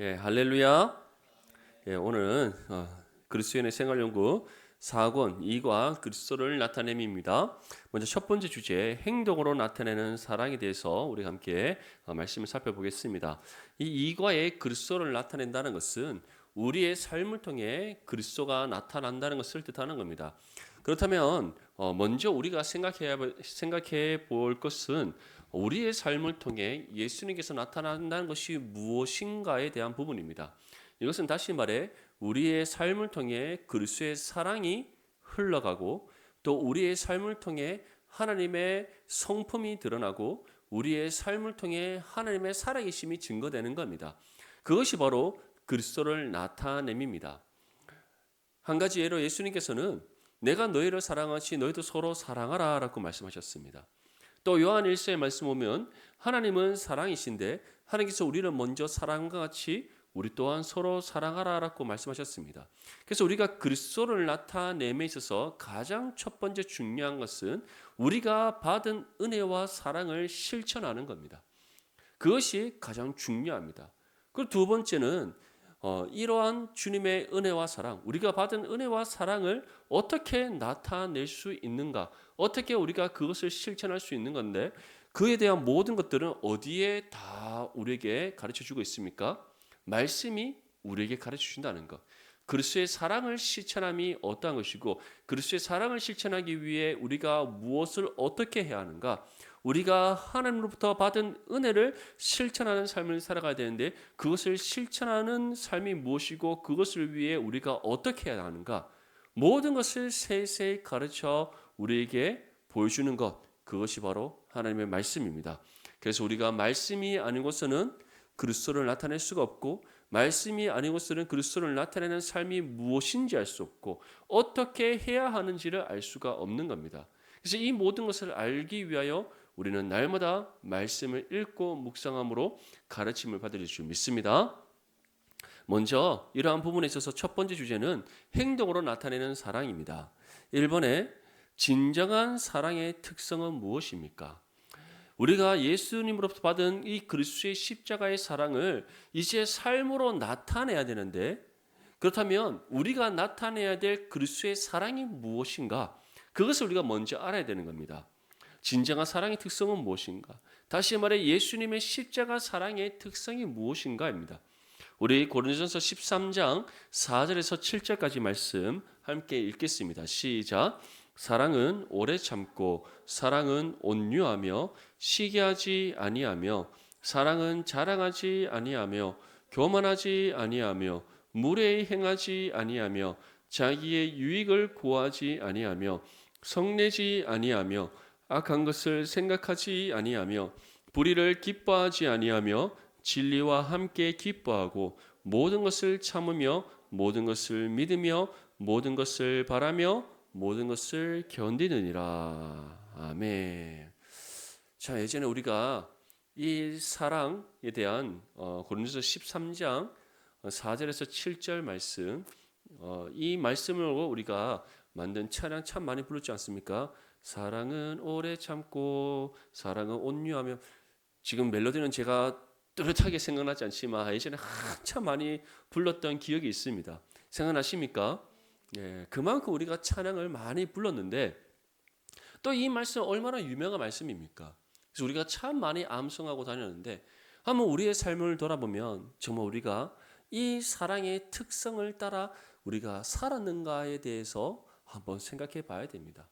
할렐루야. 오늘은 그리스도인의 생활연구 4권 2과 그리스도를 나타냄입니다. 먼저 첫 번째 주제 행동으로 나타내는 사랑에 대해서 우리가 함께 말씀을 살펴보겠습니다. 이 2과의 그리스도를 나타낸다는 것은 우리의 삶을 통해 그리스도가 나타난다는 것을 뜻하는 겁니다. 그렇다면 먼저 우리가 생각해 볼 것은 우리의 삶을 통해 예수님께서 나타난다는 것이 무엇인가에 대한 부분입니다. 이것은 다시 말해 우리의 삶을 통해 그리스도의 사랑이 흘러가고 또 우리의 삶을 통해 하나님의 성품이 드러나고 우리의 삶을 통해 하나님의 살아계심이 증거되는 겁니다. 그것이 바로 그리스도를 나타냄입니다. 한 가지 예로 예수님께서는 내가 너희를 사랑하지 너희도 서로 사랑하라 라고 말씀하셨습니다. 또 요한 1서에 말씀 보면 하나님은 사랑이신데 하나님께서 우리를 먼저 사랑과 같이 우리 또한 서로 사랑하라 라고 말씀하셨습니다. 그래서 우리가 그리스도를 나타냄에 있어서 가장 첫 번째 중요한 것은 우리가 받은 은혜와 사랑을 실천하는 겁니다. 그것이 가장 중요합니다. 그리고 두 번째는 이러한 주님의 은혜와 사랑, 우리가 받은 은혜와 사랑을 어떻게 나타낼 수 있는가, 어떻게 우리가 그것을 실천할 수 있는 건데 그에 대한 모든 것들은 어디에 다 우리에게 가르쳐주고 있습니까? 말씀이 우리에게 가르쳐준다는 것. 그리스도의 사랑을 실천함이 어떠한 것이고 그리스도의 사랑을 실천하기 위해 우리가 무엇을 어떻게 해야 하는가? 우리가 하나님으로부터 받은 은혜를 실천하는 삶을 살아가야 되는데 그것을 실천하는 삶이 무엇이고 그것을 위해 우리가 어떻게 해야 하는가? 모든 것을 세세히 가르쳐 우리에게 보여주는 것, 그것이 바로 하나님의 말씀입니다. 그래서 우리가 말씀이 아니고서는 그리스도를 나타낼 수가 없고 말씀이 아니고서는 그리스도를 나타내는 삶이 무엇인지 알 수 없고 어떻게 해야 하는지를 알 수가 없는 겁니다. 그래서 이 모든 것을 알기 위하여 우리는 날마다 말씀을 읽고 묵상함으로 가르침을 받을 줄 믿습니다. 먼저 이러한 부분에 있어서 첫 번째 주제는 행동으로 나타내는 사랑입니다. 1번에 진정한 사랑의 특성은 무엇입니까? 우리가 예수님으로부터 받은 이 그리스도의 십자가의 사랑을 이제 삶으로 나타내야 되는데 그렇다면 우리가 나타내야 될 그리스도의 사랑이 무엇인가? 그것을 우리가 먼저 알아야 되는 겁니다. 진정한 사랑의 특성은 무엇인가? 다시 말해 예수님의 십자가 사랑의 특성이 무엇인가입니다. 우리 고린도전서 13장 4절에서 7절까지 말씀 함께 읽겠습니다. 시작. 사랑은 오래 참고 사랑은 온유하며 시기하지 아니하며 사랑은 자랑하지 아니하며 교만하지 아니하며 무례히 행하지 아니하며 자기의 유익을 구하지 아니하며 성내지 아니하며 악한 것을 생각하지 아니하며 불의를 기뻐하지 아니하며 진리와 함께 기뻐하고 모든 것을 참으며 모든 것을 믿으며 모든 것을 바라며 모든 것을 견디느니라. 아멘. 자, 예전에 우리가 이 사랑에 대한 고린도서 13장 4절에서 7절 말씀 이 말씀으로 우리가 만든 찬양 참 많이 불렀지 않습니까? 사랑은 오래 참고 사랑은 온유하며 지금 멜로디는 제가 뚜렷하게 생각나지 않지만 예전에 한참 많이 불렀던 기억이 있습니다. 생각나십니까? 그만큼 우리가 찬양을 많이 불렀는데 또 이 말씀 얼마나 유명한 말씀입니까? 그래서 우리가 참 많이 암송하고 다녔는데 한번 우리의 삶을 돌아보면 정말 우리가 이 사랑의 특성을 따라 우리가 살았는가에 대해서 한번 생각해 봐야 됩니다.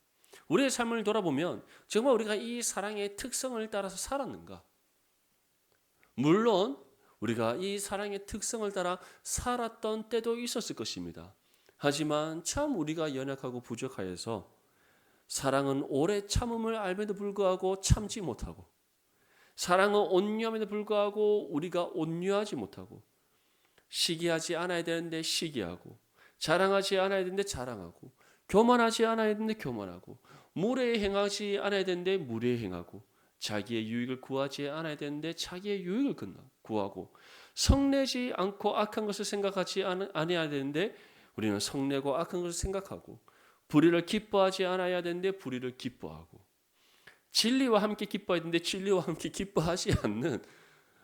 우리의 삶을 돌아보면 정말 우리가 이 사랑의 특성을 따라서 살았는가? 물론 우리가 이 사랑의 특성을 따라 살았던 때도 있었을 것입니다. 하지만 참 우리가 연약하고 부족하여서 사랑은 오래 참음을 알면도 불구하고 참지 못하고 사랑은 온유함에도 불구하고 우리가 온유하지 못하고 시기하지 않아야 되는데 시기하고 자랑하지 않아야 되는데 자랑하고 교만하지 않아야 되는데 교만하고 무례히 행하지 않아야 되는데 무례히 행하고 자기의 유익을 구하지 않아야 되는데 자기의 유익을 구하고 성내지 않고 악한 것을 생각하지 않아야 되는데 우리는 성내고 악한 것을 생각하고 불의를 기뻐하지 않아야 되는데 불의를 기뻐하고 진리와 함께 기뻐해야 되는데 진리와 함께 기뻐하지 않는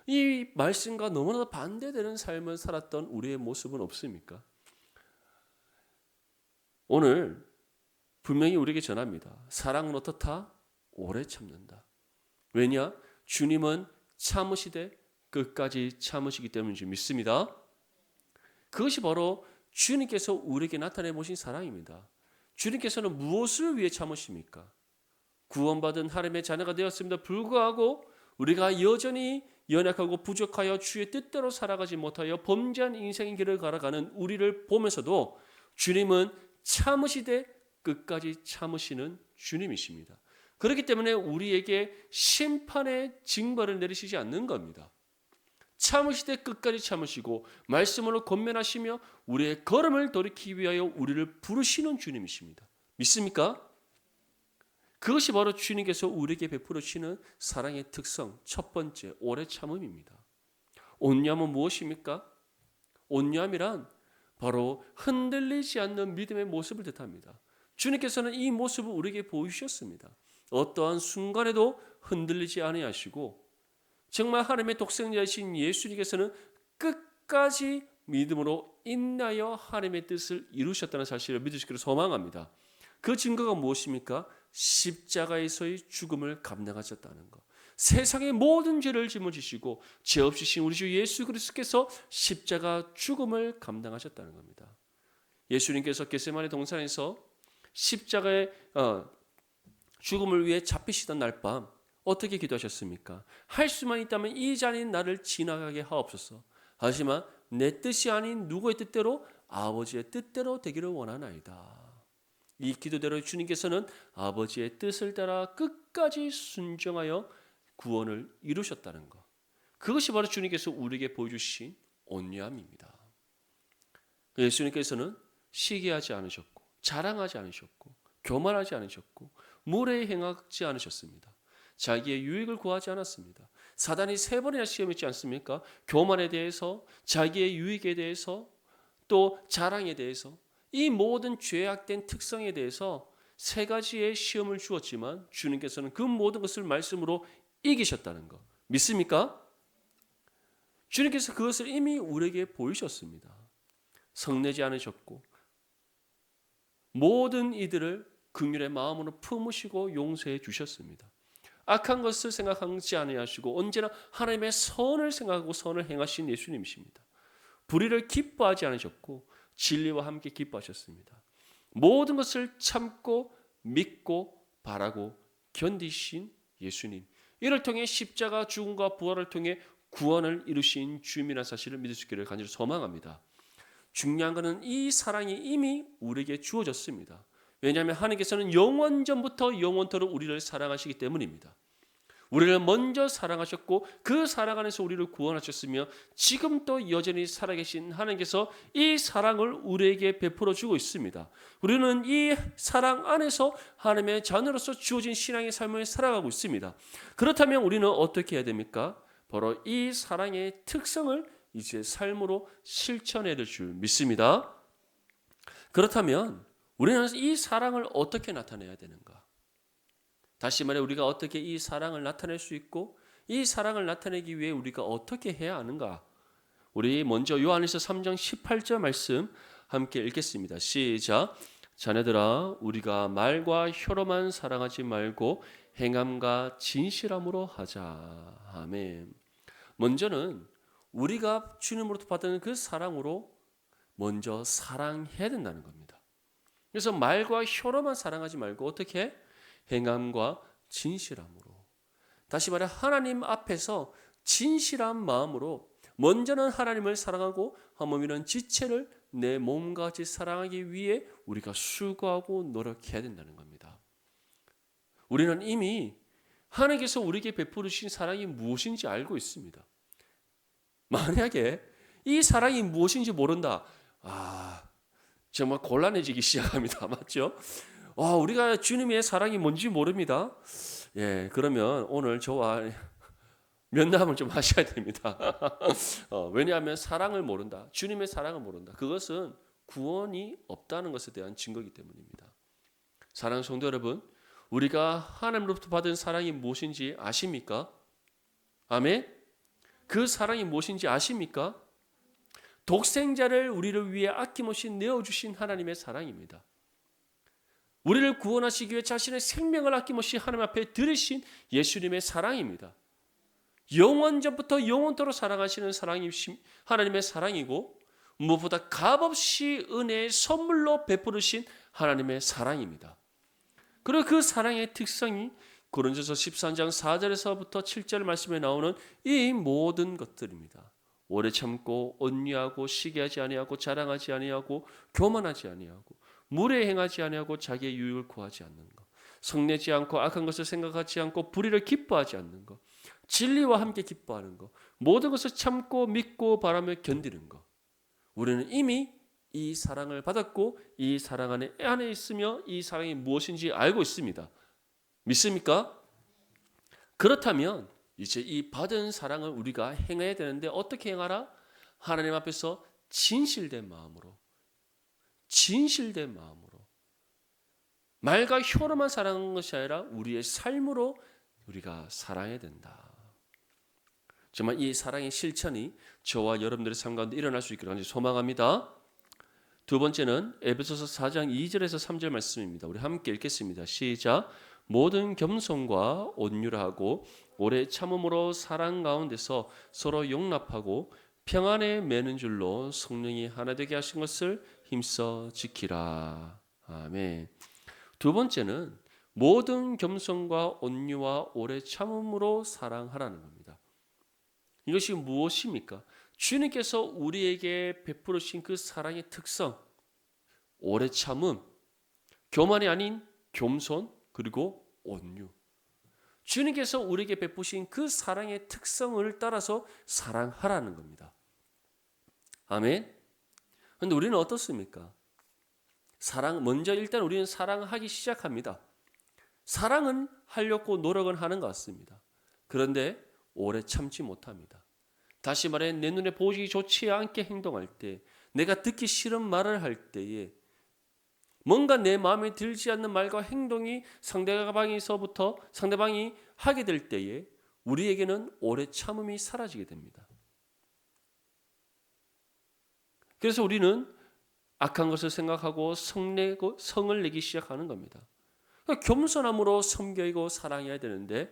이 말씀과 너무나도 반대되는 삶을 살았던 우리의 모습은 없습니까? 오늘 분명히 우리에게 전합니다. 사랑은 어떻다? 오래 참는다. 왜냐? 주님은 참으시되 끝까지 참으시기 때문인지 믿습니다. 그것이 바로 주님께서 우리에게 나타내 보신 사랑입니다. 주님께서는 무엇을 위해 참으십니까? 구원받은 하나님의 자녀가 되었습니다. 불구하고 우리가 여전히 연약하고 부족하여 주의 뜻대로 살아가지 못하여 범죄한 인생의 길을 걸어가는 우리를 보면서도 주님은 참으시되 끝까지 참으시는 주님이십니다. 그렇기 때문에 우리에게 심판의 징벌을 내리시지 않는 겁니다. 참으시되 끝까지 참으시고 말씀으로 권면하시며 우리의 걸음을 돌이키기 위하여 우리를 부르시는 주님이십니다. 믿습니까? 그것이 바로 주님께서 우리에게 베풀어 주시는 사랑의 특성, 첫 번째, 오래 참음입니다. 온유함은 무엇입니까? 온유함이란 바로 흔들리지 않는 믿음의 모습을 뜻합니다. 주님께서는 이 모습을 우리에게 보여주셨습니다. 어떠한 순간에도 흔들리지 아니하시고 정말 하나님의 독생자이신 예수님께서는 끝까지 믿음으로 인하여 하나님의 뜻을 이루셨다는 사실을 믿으시기를 소망합니다. 그 증거가 무엇입니까? 십자가에서의 죽음을 감당하셨다는 것. 세상의 모든 죄를 짊어지시고 죄 없이 신 우리 주 예수 그리스도께서 십자가 죽음을 감당하셨다는 겁니다. 예수님께서 겟세마네 동산에서 십자가의 죽음을 위해 잡히시던 날 밤 어떻게 기도하셨습니까? 할 수만 있다면 이 잔인 나를 지나가게 하옵소서. 하지만 내 뜻이 아닌 누구의 뜻대로 아버지의 뜻대로 되기를 원하나이다. 이 기도대로 주님께서는 아버지의 뜻을 따라 끝까지 순종하여 구원을 이루셨다는 것. 그것이 바로 주님께서 우리에게 보여주신 온유함입니다. 예수님께서는 시기하지 않으셨고 자랑하지 않으셨고 교만하지 않으셨고 무례히 행하지 않으셨습니다. 자기의 유익을 구하지 않았습니다. 사단이 3번이나 시험했지 않습니까? 교만에 대해서, 자기의 유익에 대해서, 또 자랑에 대해서, 이 모든 죄악된 특성에 대해서 3가지의 시험을 주었지만 주님께서는 그 모든 것을 말씀으로 이기셨다는 것 믿습니까? 주님께서 그것을 이미 우리에게 보이셨습니다. 성내지 않으셨고 모든 이들을 긍휼의 마음으로 품으시고 용서해 주셨습니다. 악한 것을 생각하지 아니하시고 언제나 하나님의 선을 생각하고 선을 행하신 예수님이십니다. 불의를 기뻐하지 않으셨고 진리와 함께 기뻐하셨습니다. 모든 것을 참고 믿고 바라고 견디신 예수님. 이를 통해 십자가 죽음과 부활을 통해 구원을 이루신 주님이라는 사실을 믿을 수 있기를 간절히 소망합니다. 중요한 것은 이 사랑이 이미 우리에게 주어졌습니다. 왜냐하면 하나님께서는 영원전부터 영원토록 우리를 사랑하시기 때문입니다. 우리를 먼저 사랑하셨고 그 사랑 안에서 우리를 구원하셨으며 지금도 여전히 살아계신 하나님께서 이 사랑을 우리에게 베풀어 주고 있습니다. 우리는 이 사랑 안에서 하나님의 자녀로서 주어진 신앙의 삶을 살아가고 있습니다. 그렇다면 우리는 어떻게 해야 됩니까? 바로 이 사랑의 특성을 이제 삶으로 실천해야 될 줄 믿습니다. 그렇다면 우리는 이 사랑을 어떻게 나타내야 되는가? 다시 말해 우리가 어떻게 이 사랑을 나타낼 수 있고 이 사랑을 나타내기 위해 우리가 어떻게 해야 하는가? 우리 먼저 요한일서 3장 18절 말씀 함께 읽겠습니다. 시작. 자녀들아 우리가 말과 혀로만 사랑하지 말고 행함과 진실함으로 하자. 아멘. 먼저는 우리가 주님으로부터 받은 그 사랑으로 먼저 사랑해야 된다는 겁니다. 그래서 말과 혀로만 사랑하지 말고 어떻게? 행함과 진실함으로. 다시 말해 하나님 앞에서 진실한 마음으로 먼저는 하나님을 사랑하고 하물며 지체를 내 몸과 같이 사랑하기 위해 우리가 수고하고 노력해야 된다는 겁니다. 우리는 이미 하나님께서 우리에게 베푸신 사랑이 무엇인지 알고 있습니다. 만약에 이 사랑이 무엇인지 모른다. 정말 곤란해지기 시작합니다. 맞죠? 우리가 주님의 사랑이 뭔지 모릅니다. 예, 그러면 오늘 저와 면담을 좀 하셔야 됩니다. 왜냐하면 사랑을 모른다. 주님의 사랑을 모른다. 그것은 구원이 없다는 것에 대한 증거이기 때문입니다. 사랑하는 성도 여러분, 우리가 하나님으로부터 받은 사랑이 무엇인지 아십니까? 아멘? 그 사랑이 무엇인지 아십니까? 독생자를 우리를 위해 아낌없이 내어주신 하나님의 사랑입니다. 우리를 구원하시기 위해 자신의 생명을 아낌없이 하나님 앞에 들으신 예수님의 사랑입니다. 영원전부터 영원토록 사랑하시는 하나님의 사랑이고, 무엇보다 값없이 은혜의 선물로 베푸르신 하나님의 사랑입니다. 그리고 그 사랑의 특성이 고린도서 13장 4절에서부터 7절 말씀에 나오는 이 모든 것들입니다. 오래 참고 온유하고 시기하지 아니하고 자랑하지 아니하고 교만하지 아니하고 무례 행하지 아니하고 자기의 유익을 구하지 않는 것, 성내지 않고 악한 것을 생각하지 않고 불의를 기뻐하지 않는 것, 진리와 함께 기뻐하는 것, 모든 것을 참고 믿고 바라며 견디는 것. 우리는 이미 이 사랑을 받았고 이 사랑 안에 있으며 이 사랑이 무엇인지 알고 있습니다. 믿습니까? 그렇다면 이제 이 받은 사랑을 우리가 행해야 되는데 어떻게 행하라? 하나님 앞에서 진실된 마음으로, 말과 혀로만 사랑하는 것이 아니라 우리의 삶으로 우리가 사랑해야 된다. 정말 이 사랑의 실천이 저와 여러분들의 삶 가운데 일어날 수 있기를 간절히 소망합니다. 두 번째는 에베소서 4장 2절에서 3절 말씀입니다. 우리 함께 읽겠습니다. 시작. 모든 겸손과 온유를 하고 오래 참음으로 사랑 가운데서 서로 용납하고 평안에 매는 줄로 성령이 하나 되게 하신 것을 힘써 지키라. 아멘. 두 번째는 모든 겸손과 온유와 오래 참음으로 사랑하라는 겁니다. 이것이 무엇입니까? 주님께서 우리에게 베풀으신 그 사랑의 특성, 오래 참음, 교만이 아닌 겸손, 그리고 온유. 주님께서 우리에게 베푸신 그 사랑의 특성을 따라서 사랑하라는 겁니다. 아멘. 그런데 우리는 어떻습니까? 먼저 일단 우리는 사랑하기 시작합니다. 사랑은 하려고 노력은 하는 것 같습니다. 그런데 오래 참지 못합니다. 다시 말해 내 눈에 보기 좋지 않게 행동할 때, 내가 듣기 싫은 말을 할 때에, 뭔가 내 마음에 들지 않는 말과 행동이 상대방이 하게 될 때에 우리에게는 오래 참음이 사라지게 됩니다. 그래서 우리는 악한 것을 생각하고 성을 내기 시작하는 겁니다. 그러니까 겸손함으로 섬기고 사랑해야 되는데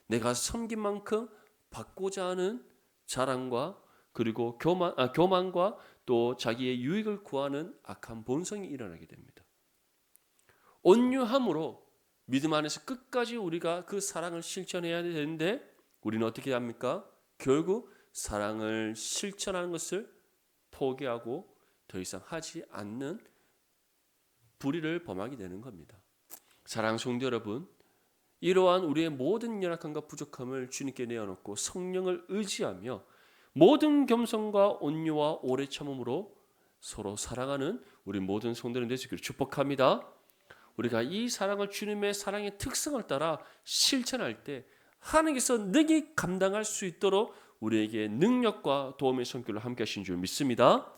내가 섬긴 만큼 받고자 하는 자랑과 그리고 교만과 또 자기의 유익을 구하는 악한 본성이 일어나게 됩니다. 온유함으로 믿음 안에서 끝까지 우리가 그 사랑을 실천해야 되는데 우리는 어떻게 합니까? 결국 사랑을 실천하는 것을 포기하고 더 이상 하지 않는 불의를 범하게 되는 겁니다. 사랑하는 성도 여러분, 이러한 우리의 모든 연약함과 부족함을 주님께 내어놓고 성령을 의지하며 모든 겸손과 온유와 오래 참음으로 서로 사랑하는 우리 모든 성도는 되시기를 축복합니다. 우리가 이 사랑을 주님의 사랑의 특성을 따라 실천할 때 하나님께서 능히 감당할 수 있도록 우리에게 능력과 도움의 손길로 함께 하신 줄 믿습니다.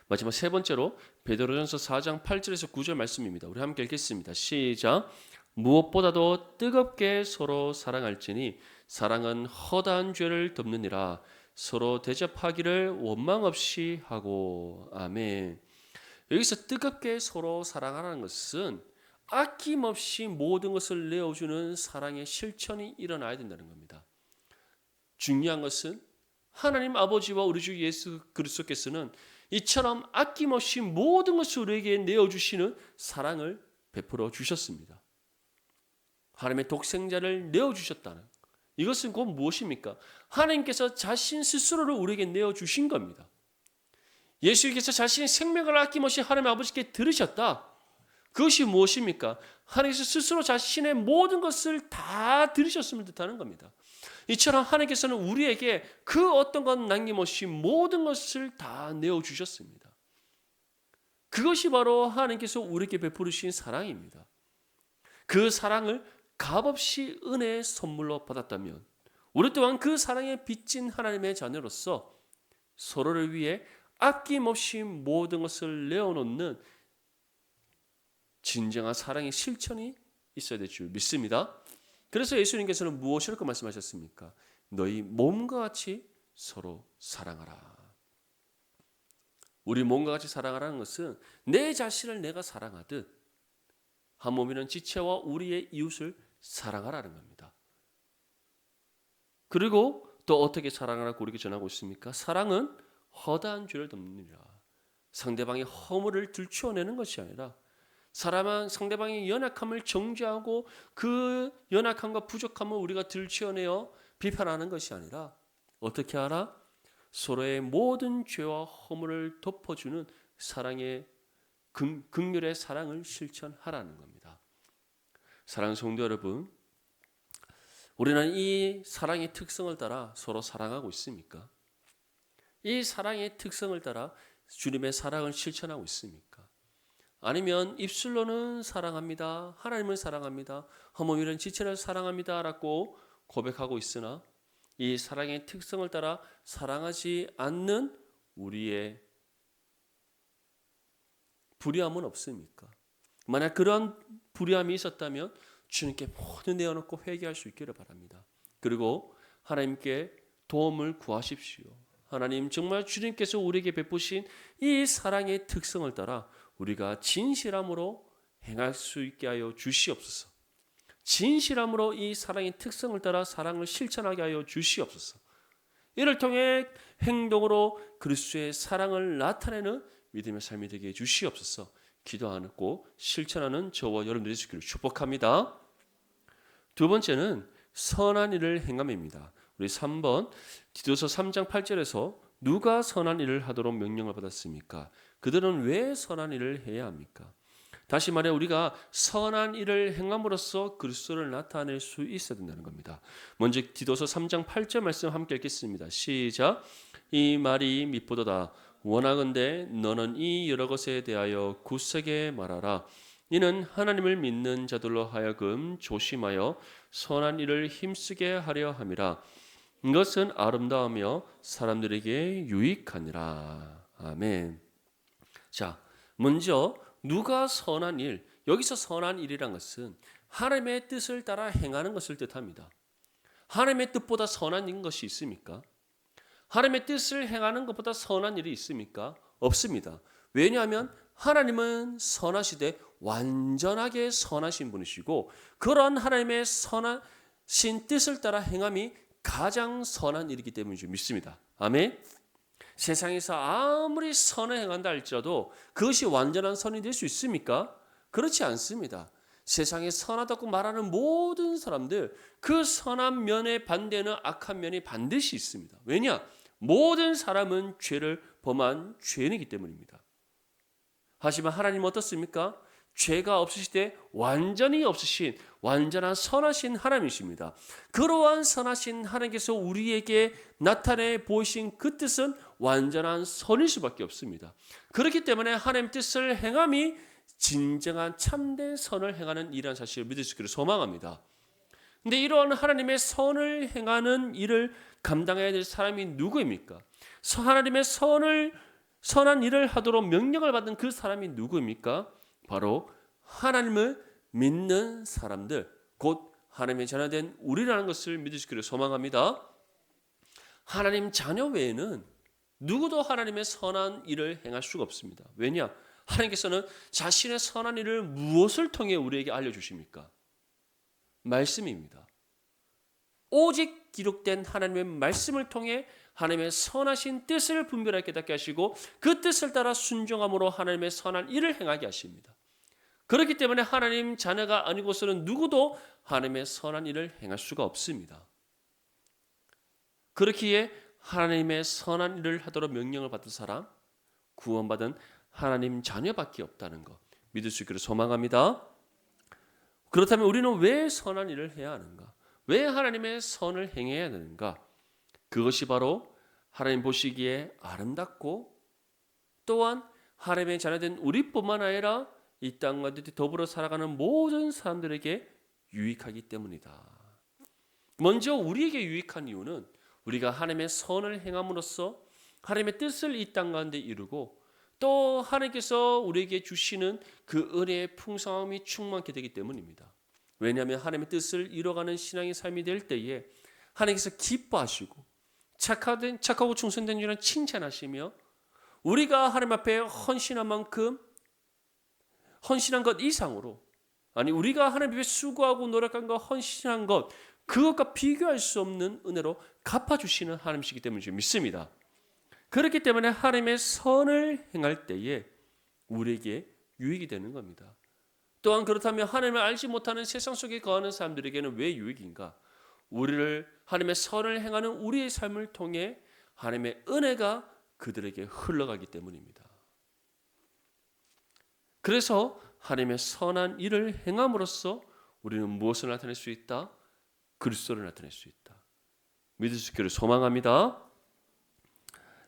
마지막 세 번째로 베드로전서 4장 8절에서 9절 말씀입니다. 우리 함께 읽겠습니다. 시작. 무엇보다도 뜨겁게 서로 사랑할지니 사랑은 허다한 죄를 덮느니라. 서로 대접하기를 원망 없이 하고. 아멘. 여기서 뜨겁게 서로 사랑하라는 것은 아낌없이 모든 것을 내어주는 사랑의 실천이 일어나야 된다는 겁니다. 중요한 것은 하나님 아버지와 우리 주 예수 그리스도께서는 이처럼 아낌없이 모든 것을 우리에게 내어주시는 사랑을 베풀어 주셨습니다. 하나님의 독생자를 내어주셨다는 이것은 곧 무엇입니까? 하나님께서 자신 스스로를 우리에게 내어주신 겁니다. 예수께서 자신의 생명을 아낌없이 하나님 아버지께 들으셨다. 그것이 무엇입니까? 하나님께서 스스로 자신의 모든 것을 다 들으셨음을 뜻하는 겁니다. 이처럼 하나님께서는 우리에게 그 어떤 것 남김없이 모든 것을 다 내어주셨습니다. 그것이 바로 하나님께서 우리에게 베푸르신 사랑입니다. 그 사랑을 값없이 은혜의 선물로 받았다면 우리 또한 그 사랑에 빚진 하나님의 자녀로서 서로를 위해 아낌없이 모든 것을 내어놓는 진정한 사랑의 실천이 있어야 될 줄 믿습니다. 그래서 예수님께서는 무엇이라고 말씀하셨습니까? 너희 몸과 같이 서로 사랑하라. 우리 몸과 같이 사랑하라는 것은 내 자신을 내가 사랑하듯 한 몸이는 지체와 우리의 이웃을 사랑하라는 겁니다. 그리고 또 어떻게 사랑하라고 우리에게 전하고 있습니까? 사랑은 허다한 죄를 덮느니라. 상대방의 허물을 들추어내는 것이 아니라 사람은 상대방의 연약함을 정죄하고 그 연약함과 부족함을 우리가 들추어내어 비판하는 것이 아니라 어떻게 하라? 서로의 모든 죄와 허물을 덮어주는 사랑의 긍휼의 사랑을 실천하라는 겁니다. 사랑하는 성도 여러분, 우리는 이 사랑의 특성을 따라 서로 사랑하고 있습니까? 이 사랑의 특성을 따라 주님의 사랑을 실천하고 있습니까? 아니면 입술로는 사랑합니다, 하나님을 사랑합니다, 허물이란 지체를 사랑합니다 라고 고백하고 있으나 이 사랑의 특성을 따라 사랑하지 않는 우리의 불의함은 없습니까? 만약 그런 불의함이 있었다면 주님께 모두 내어놓고 회개할 수 있기를 바랍니다. 그리고 하나님께 도움을 구하십시오. 하나님, 정말 주님께서 우리에게 베푸신 이 사랑의 특성을 따라 우리가 진실함으로 행할 수 있게 하여 주시옵소서. 진실함으로 이 사랑의 특성을 따라 사랑을 실천하게 하여 주시옵소서. 이를 통해 행동으로 그리스도의 사랑을 나타내는 믿음의 삶이 되게 해 주시옵소서. 기도하고 실천하는 저와 여러분들이 되시기를 축복합니다. 두 번째는 선한 일을 행함입니다. 우리 3번 디도서 3장 8절에서 누가 선한 일을 하도록 명령을 받았습니까? 그들은 왜 선한 일을 해야 합니까? 다시 말해 우리가 선한 일을 행함으로써 그리스도를 나타낼 수 있어야 된다는 겁니다. 먼저 디도서 3장 8절 말씀 함께 읽겠습니다. 시작. 이 말이 미쁘도다. 원하건대 너는 이 여러 것에 대하여 굳세게 말하라. 이는 하나님을 믿는 자들로 하여금 조심하여 선한 일을 힘쓰게 하려 함이라. 이것은 아름다우며 사람들에게 유익하니라. 아멘. 자, 먼저 누가 선한 일, 여기서 선한 일이란 것은 하나님의 뜻을 따라 행하는 것을 뜻합니다. 하나님의 뜻보다 선한 것이 있습니까? 하나님의 뜻을 행하는 것보다 선한 일이 있습니까? 없습니다. 왜냐하면 하나님은 선하시되 완전하게 선하신 분이시고 그런 하나님의 선하신 뜻을 따라 행함이 가장 선한 일이기 때문인 믿습니다. 아멘. 세상에서 아무리 선을 행한다 할지라도 그것이 완전한 선이 될 수 있습니까? 그렇지 않습니다. 세상에 선하다고 말하는 모든 사람들 그 선한 면에 반대는 악한 면이 반드시 있습니다. 왜냐? 모든 사람은 죄를 범한 죄인이기 때문입니다. 하지만 하나님은 어떻습니까? 죄가 없으시되 완전히 없으신 완전한 선하신 하나님이십니다. 그러한 선하신 하나님께서 우리에게 나타내 보이신 그 뜻은 완전한 선일 수밖에 없습니다. 그렇기 때문에 하나님 뜻을 행함이 진정한 참된 선을 행하는 일이라는 사실을 믿을 수 있기를 소망합니다. 근데 이러한 하나님의 선을 행하는 일을 감당해야 될 사람이 누구입니까? 하나님의 선한 일을 하도록 명령을 받은 그 사람이 누구입니까? 바로 하나님을 믿는 사람들, 곧 하나님의 자녀된 우리라는 것을 믿을 수 있기를 소망합니다. 하나님 자녀 외에는 누구도 하나님의 선한 일을 행할 수가 없습니다. 왜냐? 하나님께서는 자신의 선한 일을 무엇을 통해 우리에게 알려주십니까? 말씀입니다. 오직 기록된 하나님의 말씀을 통해 하나님의 선하신 뜻을 분별하게 깨닫게 하시고 그 뜻을 따라 순종함으로 하나님의 선한 일을 행하게 하십니다. 그렇기 때문에 하나님 자녀가 아니고서는 누구도 하나님의 선한 일을 행할 수가 없습니다. 그렇기에 하나님의 선한 일을 하도록 명령을 받은 사람, 구원받은 하나님 자녀밖에 없다는 것 믿을 수 있기를 소망합니다. 그렇다면 우리는 왜 선한 일을 해야 하는가? 왜 하나님의 선을 행해야 되는가? 그것이 바로 하나님 보시기에 아름답고 또한 하나님의 자녀된 우리뿐만 아니라 이 땅과 더불어 살아가는 모든 사람들에게 유익하기 때문이다. 먼저 우리에게 유익한 이유는 우리가 하나님의 선을 행함으로써 하나님의 뜻을 이 땅 가운데 이루고 또 하나님께서 우리에게 주시는 그 은혜의 풍성함이 충만케 되기 때문입니다. 왜냐하면 하나님의 뜻을 이뤄가는 신앙의 삶이 될 때에 하나님께서 기뻐하시고 착하고 충성된 자는 칭찬하시며 우리가 하나님 앞에 헌신한 만큼 헌신한 것 이상으로 우리가 하나님 앞에 수고하고 노력한 것 헌신한 것 그것과 비교할 수 없는 은혜로 갚아주시는 하나님이시기 때문에 믿습니다. 그렇기 때문에 하나님의 선을 행할 때에 우리에게 유익이 되는 겁니다. 또한 그렇다면 하나님을 알지 못하는 세상 속에 거하는 사람들에게는 왜 유익인가? 우리를 하나님의 선을 행하는 우리의 삶을 통해 하나님의 은혜가 그들에게 흘러가기 때문입니다. 그래서 하나님의 선한 일을 행함으로써 우리는 무엇을 나타낼 수 있다? 그리스도를 나타낼 수 있다. 믿을 수 있기를 소망합니다.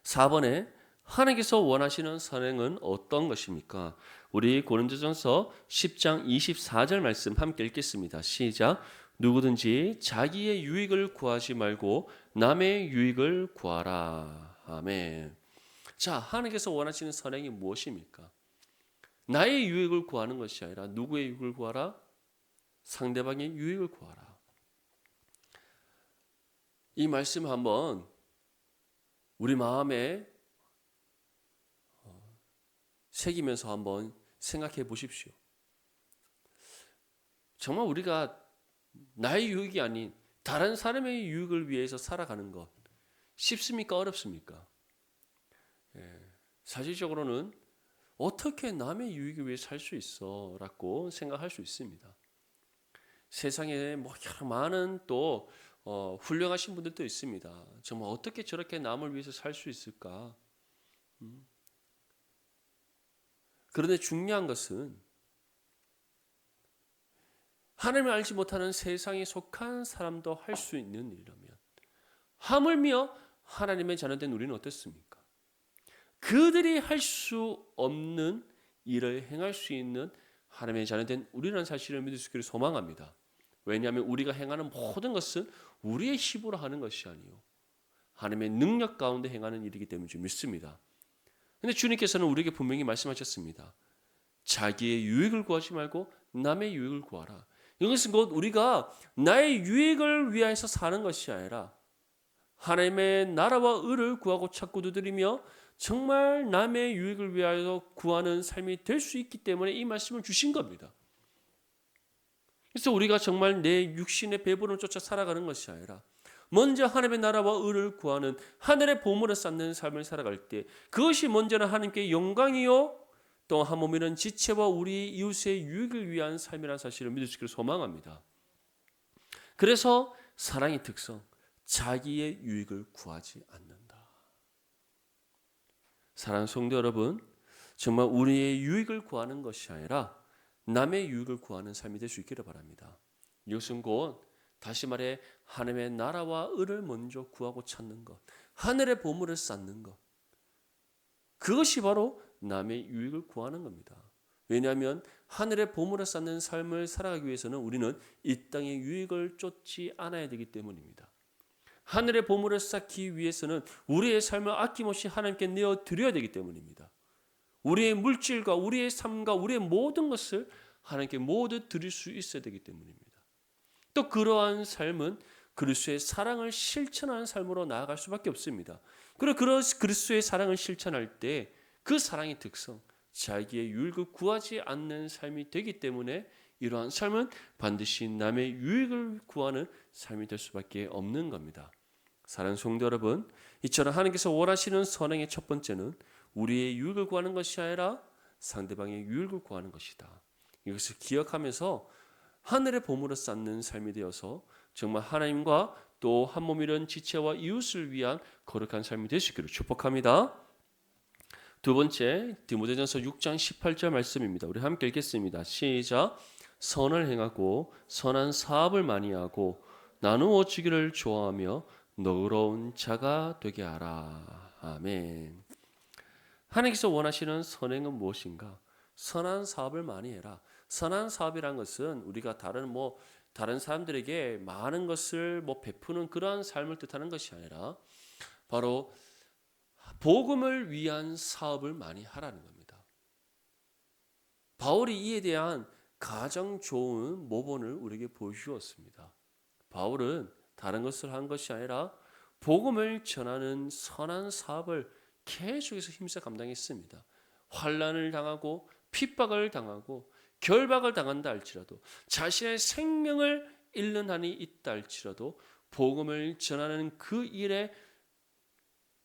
4번에 하나님께서 원하시는 선행은 어떤 것입니까? 우리 고린도전서 10장 24절 말씀 함께 읽겠습니다. 시작. 누구든지 자기의 유익을 구하지 말고 남의 유익을 구하라. 아멘. 자, 하나님께서 원하시는 선행이 무엇입니까? 나의 유익을 구하는 것이 아니라 누구의 유익을 구하라? 상대방의 유익을 구하라. 이 말씀 한번 우리 마음에 새기면서 한번 생각해 보십시오. 정말 우리가 나의 유익이 아닌 다른 사람의 유익을 위해서 살아가는 것 쉽습니까? 어렵습니까? 사실적으로는 어떻게 남의 유익을 위해 살 수 있어? 라고 생각할 수 있습니다. 세상에 뭐 여러 많은 또 훌륭하신 분들도 있습니다. 정말 어떻게 저렇게 남을 위해서 살 수 있을까? 그런데 중요한 것은 하나님을 알지 못하는 세상에 속한 사람도 할 수 있는 일이라면 하물며 하나님의 자녀된 우리는 어떻습니까? 그들이 할 수 없는 일을 행할 수 있는 하나님의 자녀된 우리라는 사실을 믿을 수 있기를 소망합니다. 왜냐하면 우리가 행하는 모든 것은 우리의 힘으로 하는 것이 아니요 하나님의 능력 가운데 행하는 일이기 때문에 믿습니다. 그런데 주님께서는 우리에게 분명히 말씀하셨습니다. 자기의 유익을 구하지 말고 남의 유익을 구하라. 이것은 곧 우리가 나의 유익을 위해서 사는 것이 아니라 하나님의 나라와 의를 구하고 찾고 두드리며 정말 남의 유익을 위하여 구하는 삶이 될 수 있기 때문에 이 말씀을 주신 겁니다. 그래서 우리가 정말 내 육신의 배부름을 쫓아 살아가는 것이 아니라 먼저 하나님의 나라와 의를 구하는 하늘의 보물을 쌓는 삶을 살아갈 때 그것이 먼저는 하나님께 영광이요 또 한 몸이는 지체와 우리 이웃의 유익을 위한 삶이라는 사실을 믿을 수 있기를 소망합니다. 그래서 사랑의 특성, 자기의 유익을 구하지 않는다. 사랑하는 성도 여러분, 정말 우리의 유익을 구하는 것이 아니라 남의 유익을 구하는 삶이 될 수 있기를 바랍니다. 이것은 곧 다시 말해 하나님의 나라와 의를 먼저 구하고 찾는 것, 하늘의 보물을 쌓는 것, 그것이 바로 남의 유익을 구하는 겁니다. 왜냐하면 하늘의 보물을 쌓는 삶을 살아가기 위해서는 우리는 이 땅의 유익을 쫓지 않아야 되기 때문입니다. 하늘의 보물을 쌓기 위해서는 우리의 삶을 아낌없이 하나님께 내어드려야 되기 때문입니다. 우리의 물질과 우리의 삶과 우리의 모든 것을 하나님께 모두 드릴 수 있어야 되기 때문입니다. 또 그러한 삶은 그리스도의 사랑을 실천하는 삶으로 나아갈 수밖에 없습니다. 그리고 그리스도의 사랑을 실천할 때 그 사랑의 특성, 자기의 유익을 구하지 않는 삶이 되기 때문에 이러한 삶은 반드시 남의 유익을 구하는 삶이 될 수밖에 없는 겁니다. 사랑하는 성도 여러분, 이처럼 하나님께서 원하시는 선행의 첫 번째는 우리의 유익을 구하는 것이 아니라 상대방의 유익을 구하는 것이다. 이것을 기억하면서 하늘의 보물을 쌓는 삶이 되어서 정말 하나님과 또 한 몸이른 지체와 이웃을 위한 거룩한 삶이 될 수 있기를 축복합니다. 두 번째, 디모데전서 6장 18절 말씀입니다. 우리 함께 읽겠습니다. 시작. 선을 행하고 선한 사업을 많이 하고 나누어 주기를 좋아하며 너그러운 자가 되게 하라. 아멘. 하나님께서 원하시는 선행은 무엇인가? 선한 사업을 많이 해라. 선한 사업이란 것은 우리가 다른 사람들에게 많은 것을 베푸는 그러한 삶을 뜻하는 것이 아니라 바로 복음을 위한 사업을 많이 하라는 겁니다. 바울이 이에 대한 가장 좋은 모본을 우리에게 보여주었습니다. 바울은 다른 것을 한 것이 아니라 복음을 전하는 선한 사업을 계속해서 힘써 감당했습니다. 환난을 당하고 핍박을 당하고 결박을 당한다 할지라도 자신의 생명을 잃는 한이 있다 할지라도 복음을 전하는 그 일에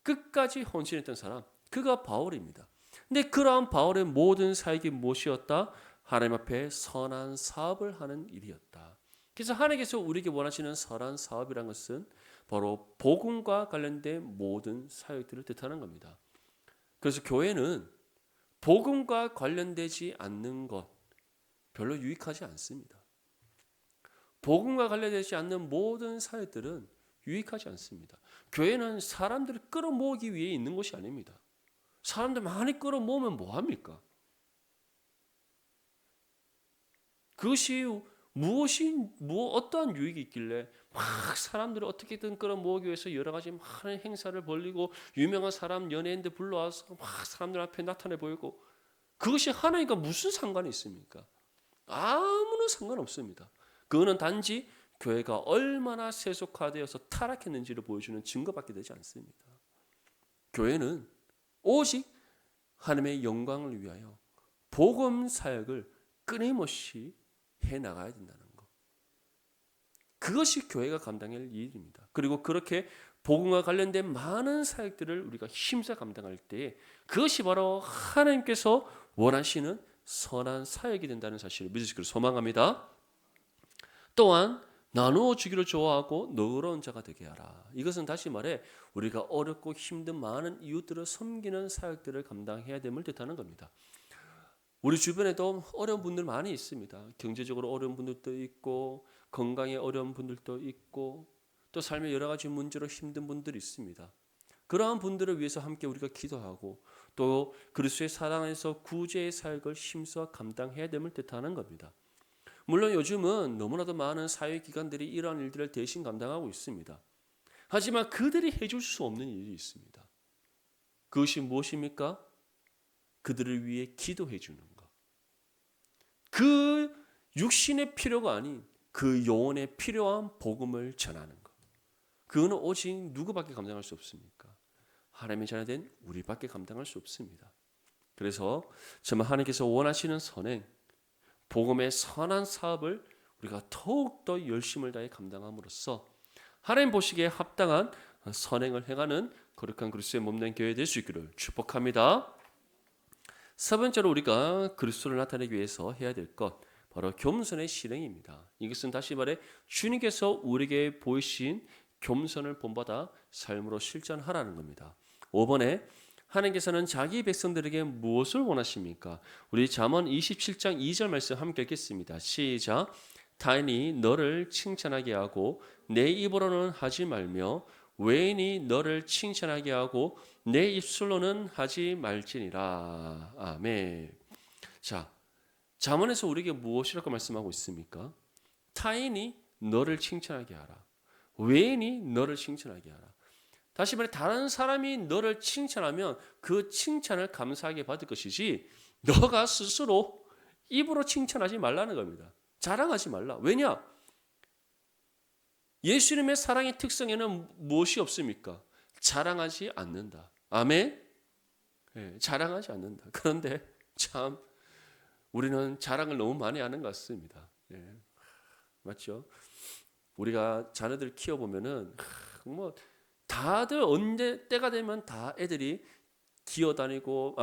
끝까지 헌신했던 사람, 그가 바울입니다. 근데 그러한 바울의 모든 사역이 무엇이었다? 하나님 앞에 선한 사업을 하는 일이었다. 그래서 하나님께서 우리에게 원하시는 선한 사업이란 것은 바로 복음과 관련된 모든 사역들을 뜻하는 겁니다. 그래서 교회는 복음과 관련되지 않는 것 별로 유익하지 않습니다. 복음과 관련되지 않는 모든 사역들은 유익하지 않습니다. 교회는 사람들을 끌어모으기 위해 있는 곳이 아닙니다. 사람들 많이 끌어모으면 뭐합니까? 그것이 어떠한 유익이 있길래 막 사람들을 어떻게든 끌어모으기 위해서 여러 가지 많은 행사를 벌리고 유명한 사람 연예인들 불러와서 막 사람들 앞에 나타내 보이고, 그것이 하나님과 무슨 상관이 있습니까? 아무런 상관없습니다. 그거는 단지 교회가 얼마나 세속화되어서 타락했는지를 보여주는 증거밖에 되지 않습니다. 교회는 오직 하나님의 영광을 위하여 복음 사역을 끊임없이 해나가야 된다는 것. 그것이 교회가 감당할 일입니다. 그리고 그렇게 복음과 관련된 많은 사역들을 우리가 힘써 감당할 때 그것이 바로 하나님께서 원하시는 선한 사역이 된다는 사실을 믿으시기를 소망합니다. 또한 나누어 주기를 좋아하고 너그러운 자가 되게 하라. 이것은 다시 말해 우리가 어렵고 힘든 많은 이웃들을 섬기는 사역들을 감당해야 됨을 뜻하는 겁니다. 우리 주변에도 어려운 분들 많이 있습니다. 경제적으로 어려운 분들도 있고 건강에 어려운 분들도 있고 또 삶의 여러 가지 문제로 힘든 분들이 있습니다. 그러한 분들을 위해서 함께 우리가 기도하고 또 그리스도의 사랑 안에서 구제의 사역을 힘써 감당해야 됨을 뜻하는 겁니다. 물론 요즘은 너무나도 많은 사회기관들이 이러한 일들을 대신 감당하고 있습니다. 하지만 그들이 해줄 수 없는 일이 있습니다. 그것이 무엇입니까? 그들을 위해 기도해 주는 것. 그 육신의 필요가 아닌 그 영혼에 필요한 복음을 전하는 것. 그거는 오직 누구밖에 감당할 수 없습니까? 하나님의 자녀된 우리밖에 감당할 수 없습니다. 그래서 정말 하나님께서 원하시는 선행, 복음의 선한 사업을 우리가 더욱더 열심을 다해 감당함으로써 하나님 보시기에 합당한 선행을 행하는 거룩한 그리스도의 몸된 교회 될 수 있기를 축복합니다. 세 번째로 우리가 그리스도를 나타내기 위해서 해야 될 것, 바로 겸손의 실행입니다. 이것은 다시 말해 주님께서 우리에게 보이신 겸손을 본받아 삶으로 실천하라는 겁니다. 5번에 하나님께서는 자기 백성들에게 무엇을 원하십니까? 우리 잠언 27장 2절 말씀 함께 읽겠습니다. 시작. 타인이 너를 칭찬하게 하고 내 입으로는 하지 말며 외인이 너를 칭찬하게 하고 내 입술로는 하지 말지니라. 아멘. 자, 잠언에서 우리에게 무엇이라고 말씀하고 있습니까? 타인이 너를 칭찬하게 하라. 외인이 너를 칭찬하게 하라. 다시 말해 다른 사람이 너를 칭찬하면 그 칭찬을 감사하게 받을 것이지 너가 스스로 입으로 칭찬하지 말라는 겁니다. 자랑하지 말라. 왜냐? 예수님의 사랑의 특성에는 무엇이 없습니까? 자랑하지 않는다. 아멘? 네, 자랑하지 않는다. 그런데 참 우리는 자랑을 너무 많이 하는 것 같습니다. 네, 맞죠? 우리가 자녀들 키워보면은 뭐 다들 언제 때가 되면 다 애들이 기어다니고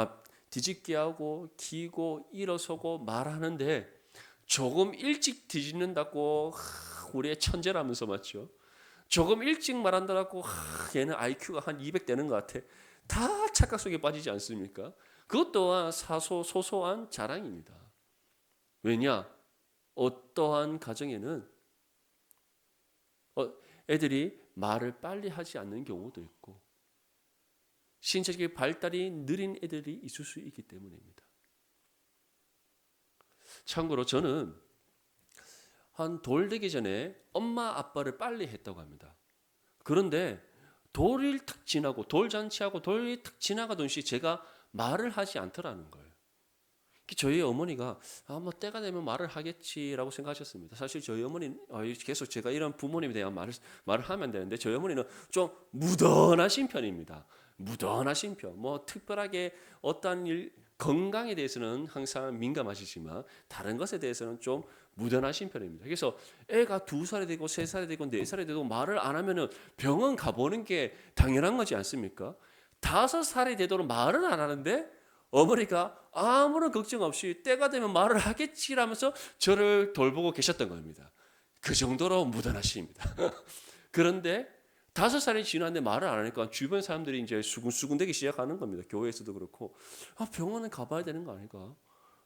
뒤집게 하고 기고 일어서고 말하는데 조금 일찍 뒤집는다고 우리의 천재라면서 맞죠? 조금 일찍 말한다고 얘는 IQ가 한 200 되는 것 같아. 다 착각 속에 빠지지 않습니까? 그것 또한 소소한 자랑입니다. 왜냐? 어떠한 가정에는 애들이 말을 빨리 하지 않는 경우도 있고 신체적인 발달이 느린 애들이 있을 수 있기 때문입니다. 참고로 저는 한 돌 되기 전에 엄마 아빠를 빨리 했다고 합니다. 그런데 돌이 탁 지나고 돌잔치하고 돌이 탁 지나가던 시 제가 말을 하지 않더라는 거예요. 저희 어머니가 뭐 때가 되면 말을 하겠지라고 생각하셨습니다. 사실 저희 어머니는 계속 제가 이런 부모님에 대한 말을 하면 되는데 저희 어머니는 좀 무던하신 편입니다. 무던하신 편. 뭐 특별하게 어떠한 일 건강에 대해서는 항상 민감하시지만 다른 것에 대해서는 좀 무던하신 편입니다. 그래서 애가 2살이 되고 3살이 되고 4살이 되고 말을 안 하면은 병원 가보는 게 당연한 거지 않습니까? 5살이 되도록 말을 안 하는데 어머니가 아무런 걱정 없이 때가 되면 말을 하겠지라면서 저를 돌보고 계셨던 겁니다. 그 정도로 무던하십니다. 그런데 5살이 지났는데 말을 안 하니까 주변 사람들이 이제 수군수군대기 시작하는 겁니다. 교회에서도 그렇고 병원에 가봐야 되는 거 아닌가?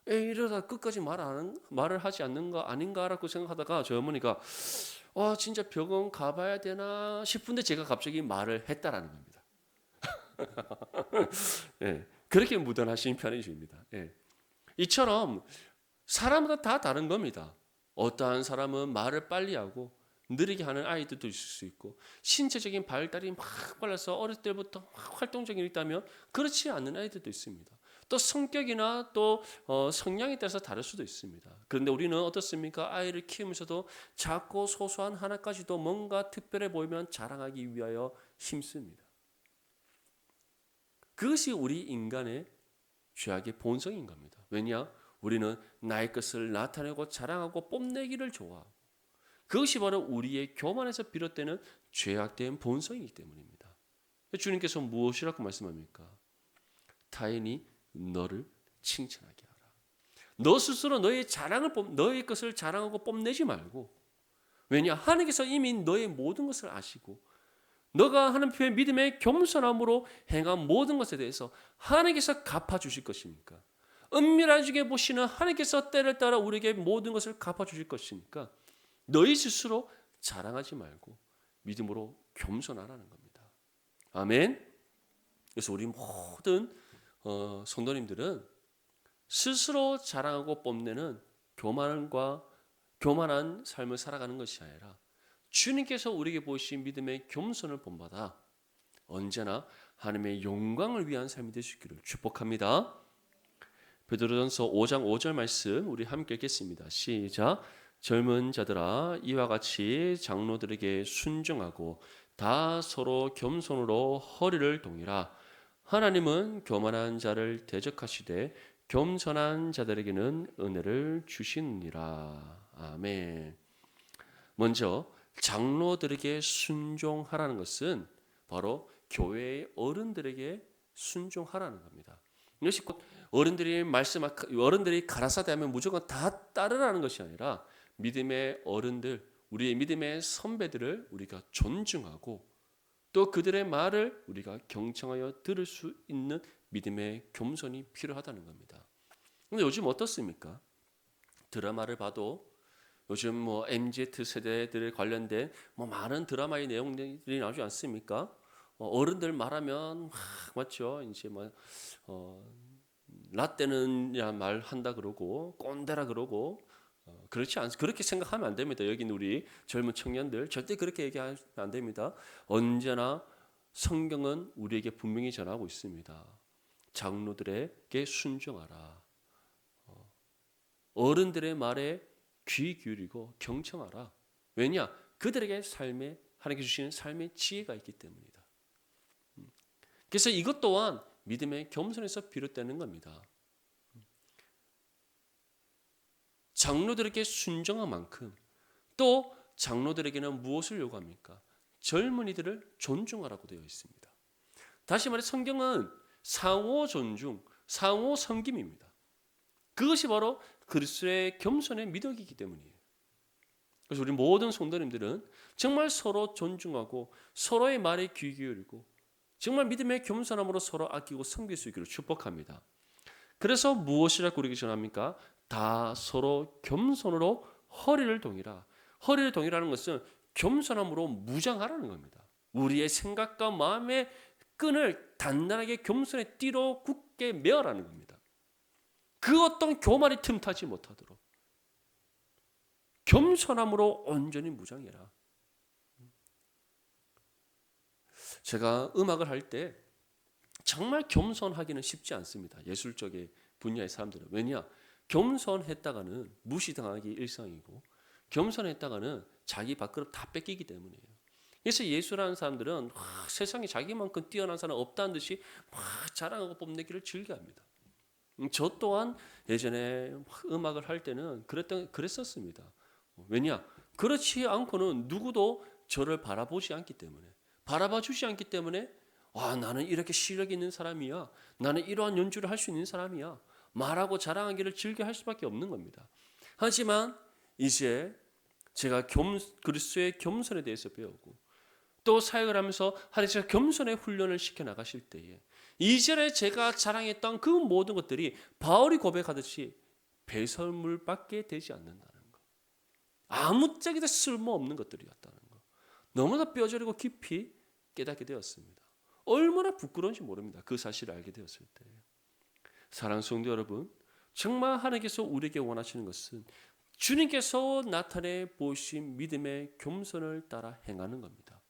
이러다 끝까지 말을 하지 않는 거 아닌가라고 생각하다가 저희 어머니가 진짜 병원 가봐야 되나 싶은데 제가 갑자기 말을 했다라는 겁니다. 예, 그렇게 무던하신 편이십니다. 예. 이처럼 사람마다 다 다른 겁니다. 어떠한 사람은 말을 빨리 하고 느리게 하는 아이들도 있을 수 있고 신체적인 발달이 막 빨라서 어렸을 때부터 막 활동적인 게 있다면 그렇지 않은 아이들도 있습니다. 또 성격이나 또 성향에 따라서 다를 수도 있습니다. 그런데 우리는 어떻습니까? 아이를 키우면서도 작고 소소한 하나까지도 뭔가 특별해 보이면 자랑하기 위하여 힘씁니다. 그것이 우리 인간의 죄악의 본성인 겁니다. 왜냐? 우리는 나의 것을 나타내고 자랑하고 뽐내기를 좋아하고 그것이 바로 우리의 교만에서 비롯되는 죄악된 본성이기 때문입니다. 주님께서 무엇이라고 말씀합니까? 타인이 너를 칭찬하게 하라. 너 스스로 너의 것을 자랑하고 뽐내지 말고 왜냐? 하나님께서 이미 너의 모든 것을 아시고 너가 하나님의 믿음의 겸손함으로 행한 모든 것에 대해서 하나님께서 갚아주실 것이니까 은밀하게 보시는 하나님께서 때를 따라 우리에게 모든 것을 갚아주실 것이니까 너희 스스로 자랑하지 말고 믿음으로 겸손하라는 겁니다. 아멘. 그래서 우리 모든 성도님들은 스스로 자랑하고 뽐내는 교만한 삶을 살아가는 것이 아니라 주님께서 우리에게 보이신 믿음의 겸손을 본받아 언제나 하나님의 영광을 위한 삶이 될 수 있기를 축복합니다. 베드로전서 5장 5절 말씀 우리 함께 읽겠습니다. 시작. 젊은 자들아 이와 같이 장로들에게 순종하고 다 서로 겸손으로 허리를 동이라. 하나님은 교만한 자를 대적하시되 겸손한 자들에게는 은혜를 주시느니라. 아멘. 먼저 장로들에게 순종하라는 것은 바로 교회의 어른들에게 순종하라는 겁니다. 이것이 곧 어른들이 가라사대하면 무조건 다 따르라는 것이 아니라 믿음의 어른들, 우리의 믿음의 선배들을 우리가 존중하고 또 그들의 말을 우리가 경청하여 들을 수 있는 믿음의 겸손이 필요하다는 겁니다. 근데 요즘 어떻습니까? 드라마를 봐도 요즘 MZ 세대들 관련된 많은 드라마의 내용들이 나오지 않습니까? 어른들 말하면 맞죠? 이제 라떼는 말 한다 그러고 꼰대라 그러고 그렇게 생각하면 안 됩니다. 여기는 우리 젊은 청년들 절대 그렇게 얘기하면 안 됩니다. 언제나 성경은 우리에게 분명히 전하고 있습니다. 장로들에게 순종하라. 어른들의 말에 귀 기울이고 경청하라. 왜냐? 그들에게 하나님께 주시는 삶의 지혜가 있기 때문이다. 그래서 이것 또한 믿음의 겸손에서 비롯되는 겁니다. 장로들에게 순종한 만큼 또 장로들에게는 무엇을 요구합니까? 젊은이들을 존중하라고 되어 있습니다. 다시 말해 성경은 상호 존중, 상호 섬김입니다. 그것이 바로 그리스도의 겸손의 미덕이기 때문이에요. 그래서 우리 모든 성도님들은 정말 서로 존중하고 서로의 말에 귀 기울이고 정말 믿음의 겸손함으로 서로 아끼고 섬길 수 있기를 축복합니다. 그래서 무엇이라고 우리에게 전합니까? 다 서로 겸손으로 허리를 동이라. 허리를 동이라는 것은 겸손함으로 무장하라는 겁니다. 우리의 생각과 마음의 끈을 단단하게 겸손의 띠로 굳게 메어라는 겁니다. 그 어떤 교만이 틈타지 못하도록 겸손함으로 온전히 무장해라. 제가 음악을 할 때 정말 겸손하기는 쉽지 않습니다. 예술적인 분야의 사람들은. 왜냐? 겸손했다가는 무시당하기 일상이고 겸손했다가는 자기 밥그릇 다 뺏기기 때문이에요. 그래서 예수라는 사람들은 세상에 자기만큼 뛰어난 사람 없다는 듯이 막 자랑하고 뽐내기를 즐겨합니다. 저 또한 예전에 음악을 할 때는 그랬었습니다. 왜냐? 그렇지 않고는 누구도 저를 바라보지 않기 때문에, 바라봐 주지 않기 때문에 나는 이렇게 실력 있는 사람이야, 나는 이러한 연주를 할 수 있는 사람이야 말하고 자랑하기를 즐겨 할 수밖에 없는 겁니다. 하지만 이제 제가 그리스도의 겸손에 대해서 배우고 또 사역을 하면서 하나님께서 겸손의 훈련을 시켜 나가실 때에 이전에 제가 자랑했던 그 모든 것들이 바울이 고백하듯이 배설물밖에 되지 않는다는 것, 아무짝에도 쓸모없는 것들이었다는 것, 너무나 뼈저리고 깊이 깨닫게 되었습니다. 얼마나 부끄러운지 모릅니다. 그 사실을 알게 되었을 때. 사랑하는 성도 여러분, 정말 하나님께서 우리에게 원하시는 것은 주님께서 나타내 보이신 믿음의 겸손을 따라 행하는 겁니다.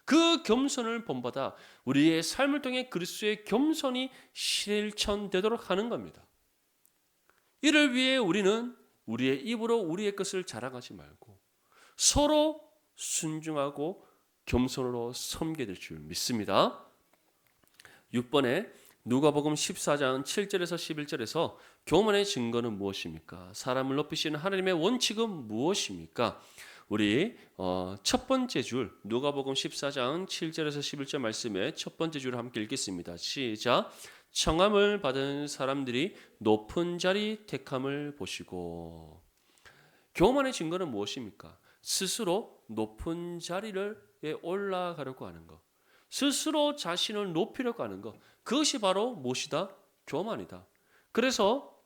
그 겸손을 본받아 우리의 삶을 통해 그리스도의 겸손이 실천되도록 하는 겁니다. 이를 위해 우리는 우리의 입으로 우리의 것을 자랑하지 말고 서로 순종하고 겸손으로 섬기게 될 줄 믿습니다. 6번에 누가복음 14장 7절에서 11절에서 교만의 증거는 무엇입니까? 사람을 높이시는 하나님의 원칙은 무엇입니까? 우리 첫 번째 줄 누가복음 14장 7절에서 11절 말씀의 첫 번째 줄을 함께 읽겠습니다. 시작. 청함을 받은 사람들이 높은 자리 택함을 보시고. 교만의 증거는 무엇입니까? 스스로 높은 자리에 올라가려고 하는 것, 스스로 자신을 높이려고 하는 것, 그것이 바로 무엇이다? 교만이다. 그래서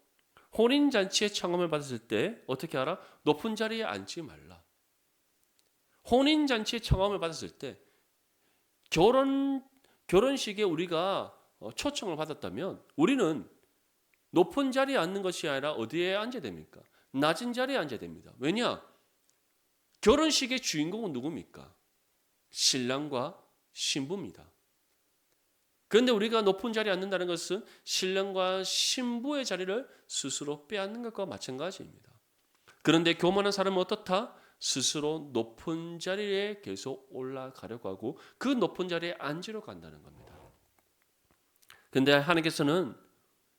혼인잔치에 청함을 받았을 때 어떻게 하라? 높은 자리에 앉지 말라. 혼인잔치에 청함을 받았을 때 결혼식에 우리가 초청을 받았다면 우리는 높은 자리에 앉는 것이 아니라 어디에 앉아야 됩니까? 낮은 자리에 앉아야 됩니다. 왜냐? 결혼식의 주인공은 누굽니까? 신랑과 신부입니다. 그런데 우리가 높은 자리에 앉는다는 것은 신랑과 신부의 자리를 스스로 빼앗는 것과 마찬가지입니다. 그런데 교만한 사람은 어떻다? 스스로 높은 자리에 계속 올라가려고 하고 그 높은 자리에 앉으려고 한다는 겁니다. 그런데 하나님께서는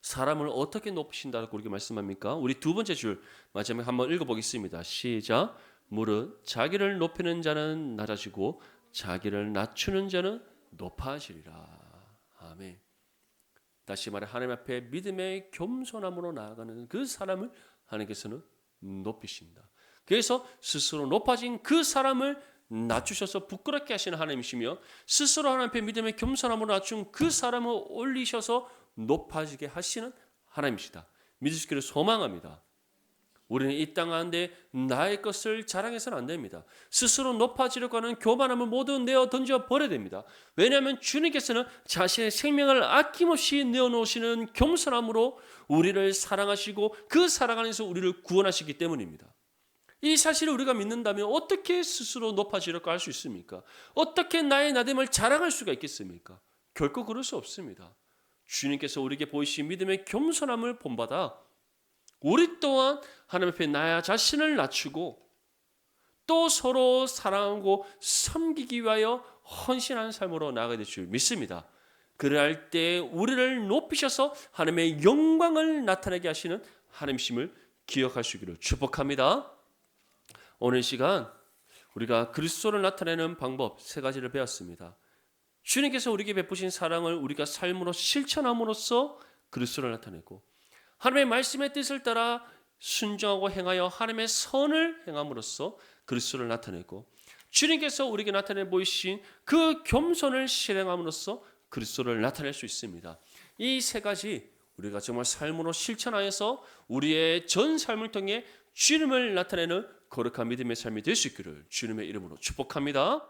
사람을 어떻게 높이신다고 그렇게 말씀합니까? 우리 두 번째 줄 마지막에 한번 읽어보겠습니다. 시작. 무릇 자기를 높이는 자는 낮아지고 자기를 낮추는 자는 높아지리라. 아멘. 다시 말해 하나님 앞에 믿음의 겸손함으로 나아가는 그 사람을 하나님께서는 높이신다. 그래서 스스로 높아진 그 사람을 낮추셔서 부끄럽게 하시는 하나님이시며 스스로 하나님 앞에 믿음의 겸손함으로 낮춘 그 사람을 올리셔서 높아지게 하시는 하나님이시다. 믿을 수 있기를 소망합니다. 우리는 이 땅 가운데 나의 것을 자랑해서는 안 됩니다. 스스로 높아지려고 하는 교만함을 모두 내어 던져 버려야 됩니다. 왜냐하면 주님께서는 자신의 생명을 아낌없이 내어놓으시는 겸손함으로 우리를 사랑하시고 그 사랑 안에서 우리를 구원하시기 때문입니다. 이 사실을 우리가 믿는다면 어떻게 스스로 높아지려고 할 수 있습니까? 어떻게 나의 나됨을 자랑할 수가 있겠습니까? 결코 그럴 수 없습니다. 주님께서 우리에게 보이신 믿음의 겸손함을 본받아 우리 또한 하나님 앞에 나 자신을 낮추고 또 서로 사랑하고 섬기기 위하여 헌신하는 삶으로 나아가게 될 줄 믿습니다. 그럴 때 우리를 높이셔서 하나님의 영광을 나타내게 하시는 하나님이심을 기억할 수 있기를 축복합니다. 오늘 시간 우리가 그리스도를 나타내는 방법 세 가지를 배웠습니다. 주님께서 우리에게 베푸신 사랑을 우리가 삶으로 실천함으로써 그리스도를 나타내고 하나님의 말씀의 뜻을 따라 순종하고 행하여 하나님의 선을 행함으로써 그리스도를 나타내고 주님께서 우리에게 나타내 보이신 그 겸손을 실행함으로써 그리스도를 나타낼 수 있습니다. 이 세 가지 우리가 정말 삶으로 실천하여서 우리의 전 삶을 통해 주님을 나타내는 거룩한 믿음의 삶이 될 수 있기를 주님의 이름으로 축복합니다.